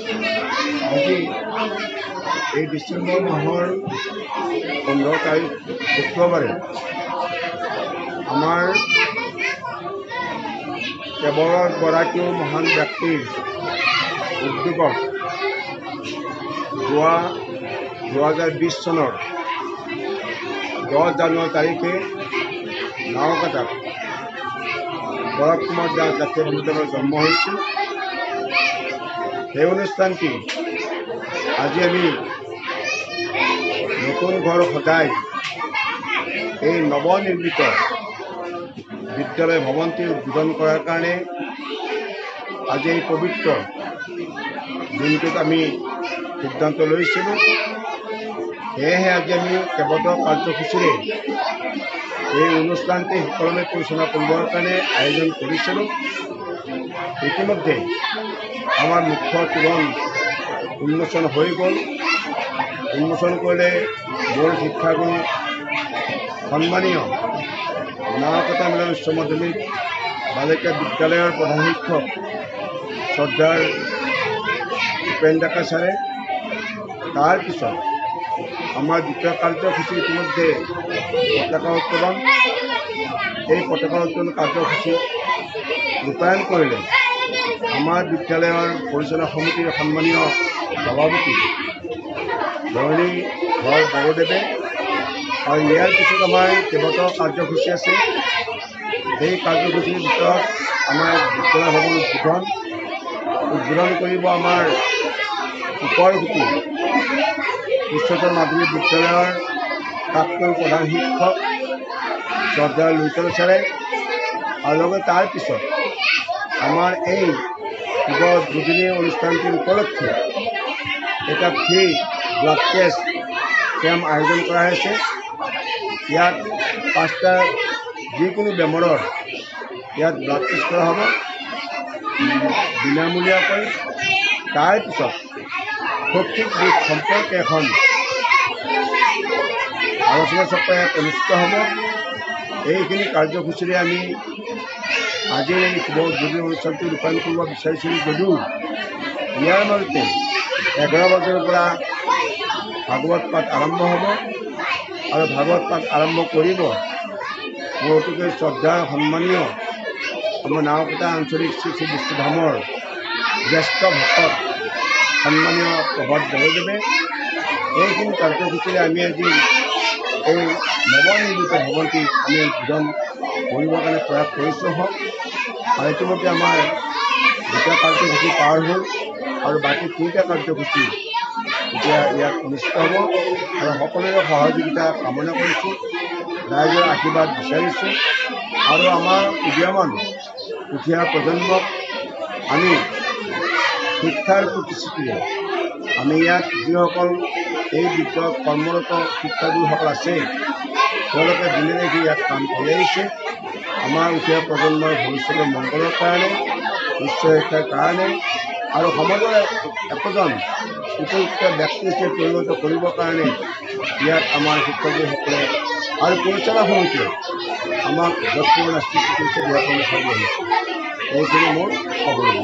আজি এই ডিসেম্বৰ মাহৰ 15 তাৰিখ শুক্ৰবাৰে আমাৰ কেৱলগৰাকীও মহান ব্যক্তিৰ উদ্যোগত 2020 চনৰ 10 জানুৱাৰী তাৰিখে নাওকাটাত ভৰত কুমাৰ দাস জাতীয় বিদ্যালয়ৰ জন্ম হৈছিল। সেই অনুষ্ঠানটি আজি আমি নতুন ঘৰ সজাই এই নৱনিৰ্মিত বিদ্যালয় ভৱনটি উদ্বোধন কৰাৰ কাৰণে আজি এই পবিত্ৰ দিনটোত আমি সিদ্ধান্ত লৈছিলোঁ। সেয়েহে আজি আমি কেইবাটাও কাৰ্যসূচীৰে এই অনুষ্ঠানটি সুকলমে পৰিচালনা কৰিবৰ কাৰণে আয়োজন কৰিছিলোঁ। ইতিমধ্যে আমাৰ মুখ্য তোৰণ উন্মোচন হৈ গ'ল। উন্মোচন কৰিলে মোৰ শিক্ষাগুৰু সন্মানীয় নাওকাটা মিলন উচ্চ মাধ্যমিক বালিকা বিদ্যালয়ৰ প্ৰধান শিক্ষক শ্ৰদ্ধাৰ ভূপেন ডেকা ছাৰে। তাৰ পিছত আমাৰ দ্বিতীয় কাৰ্যসূচী ইতিমধ্যে পতাকা উত্তোলন। এই পতাকা উত্তোলন কাৰ্যসূচী ৰূপায়ণ কৰিলে আমাৰ বিদ্যালয়ৰ পৰিচালনা সমিতিৰ সন্মানীয় সভাপতি ধৰণী ধৰ বড়োদেৱে। আৰু ইয়াৰ পিছত আমাৰ কেইবাটাও কাৰ্যসূচী আছে। এই কাৰ্যসূচীৰ ভিতৰত আমাৰ বিদ্যালয় ভৱন উদ্বোধন কৰিব আমাৰ ওপৰগুটি উচ্চতৰ মাধ্যমিক বিদ্যালয়ৰ প্ৰাক্তন প্ৰধান শিক্ষক শ্ৰদ্ধাৰ লুইতল ছাৰে। আৰু লগতে তাৰ পিছত আমাৰ এই শুভ উদ্বোধনী অনুষ্ঠানটিৰ উপলক্ষে এটা ফ্ৰী ব্লাড টেষ্ট কেম্প আয়োজন কৰা হৈছে। ইয়াত 5টা যিকোনো বেমাৰৰ ইয়াত ব্লাড টেষ্ট কৰা হ'ব বিনামূলীয়াকৈ। তাৰ পিছত শৈক্ষিক দিশ সম্পৰ্কে এখন আলোচনা চক্ৰ ইয়াত অনুষ্ঠিত হ'ব। এইখিনি কাৰ্যসূচীৰে আমি আজিৰ এই শুভ উদ্বোধনী অনুষ্ঠানটো ৰূপায়ণ কৰিব বিচাৰিছিলোঁ যদিও ইয়াৰ মাজতে 11 বজাৰ পৰা ভাগৱত পাঠ আৰম্ভ হ'ব। আৰু ভাগৱত পাঠ আৰম্ভ কৰিব মোৰ অতিকৈ শ্ৰদ্ধাৰ সন্মানীয় আমাৰ নাওকাটা আঞ্চলিক শ্ৰী শ্ৰী বিষ্ণুধামৰ জ্যেষ্ঠ ভকত সন্মানীয় প্ৰভাত বড়োদেৱে। এইখিনি কাৰ্যসূচীৰে আমি আজি এই নৱনিৰ্মিত ভৱনটি আমি উদ্বোধন কৰিবৰ কাৰণে প্ৰয়াস কৰিছোঁ হওক। আৰু ইতিমধ্যে আমাৰ 2টা কাৰ্যসূচী পাৰ হ'ল আৰু বাকী 3টা কাৰ্যসূচী এতিয়া ইয়াত অনুষ্ঠিত হ'ব। আৰু সকলোৰে সহযোগিতা কামনা কৰিছোঁ, ৰাইজৰ আশীৰ্বাদ বিচাৰিছোঁ। আৰু আমাৰ উদীয়মান উঠি অহা প্ৰজন্মক আমি শিক্ষাৰ প্ৰতিশ্ৰুতিৰে আমি ইয়াত যিসকল এই বিদ্যালয়ত কৰ্মৰত শিক্ষাগুৰুসকল আছে তেওঁলোকে দিনে দেখি ইয়াত কাম কৰি আহিছে। আমাৰ উঠি অহা প্ৰজন্মৰ ভৱিষ্যতৰ মংগলৰ কাৰণে, উচ্চ শিক্ষাৰ কাৰণে আৰু সমাজৰ একোজন উপযুক্ত ব্যক্তি হিচাপে পৰিণত কৰিবৰ কাৰণে ইয়াত আমাৰ শিক্ষাগুৰুসকলে আৰু পৰিচালনা সমিতিয়ে আমাক যৎপূৰ্ণ স্বীকৃতি দিয়াৰ কাৰণে চালি আহিছে। এইখিনি মোৰ খবৰ।